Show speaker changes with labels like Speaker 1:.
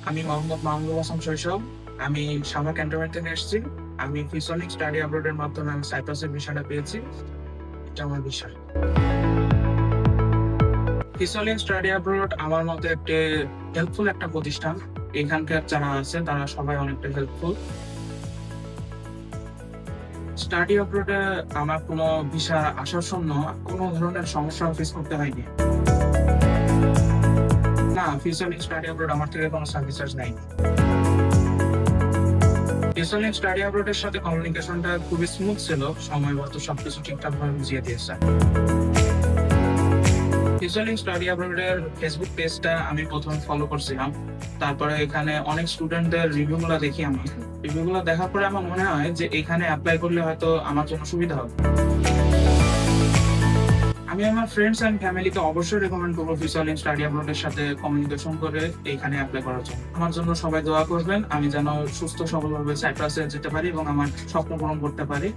Speaker 1: আমি মোহাম্মদ মাহমুদুল হাসান শৈশব। আমি সাভার ক্যান্টনমেন্ট থেকে এসেছি। আমি ফিসলিং স্টাডি অ্যাব্রোড এর মাধ্যমে আমি সাইপ্রাসের ভিসাটা পেয়েছি। এটা আমার বিষয়। ফিসলিং স্টাডি অ্যাব্রোড আমার মতে একটি হেল্পফুল একটা প্রতিষ্ঠান। এখানকার যারা আছে তারা সবাই অনেকটা হেল্পফুল। স্টাডি অ্যাব্রোডে আমার কোনো ভিসা আসার জন্য কোনো ধরনের সমস্যা ফেস করতে হয়নি। না, ফিসলিং স্টাডি অ্যাব্রোড আমার থেকে কোনো সার্ভিস চার্জ নেয়নি। ফিসলিং স্টাডি অ্যাব্রোড এর সাথে কমিউনিকেশনটা খুবই স্মুথ ছিল। সময় মতো সবকিছু ঠিকঠাক ভাবে বুঝিয়ে দিয়েছে। ফিউচারিং স্টাডি অ্যাব্রোডের ফেসবুক পেজটা আমি প্রথমে ফলো করছিলাম। তারপরে এখানে অনেক স্টুডেন্টদের রিভিউগুলো দেখি আমি। রিভিউগুলো দেখার পরে আমার মনে হয় যে এখানে এপ্লাই করলে হয়তো আমার জন্য সুবিধা হবে। আমি আমার ফ্রেন্ডস এন্ড ফ্যামিলিকে অবশ্যই রেকমেন্ড করবো ফিউচারিং স্টাডি অ্যাব্রোডের সাথে কমিউনিকেশন করে এখানে অ্যাপ্লাই করার জন্য। আমার জন্য সবাই দোয়া করবেন, আমি যেন সুস্থ সবলভাবে সাইপ্রাসে যেতে পারি এবং আমার স্বপ্ন পূরণ করতে পারি।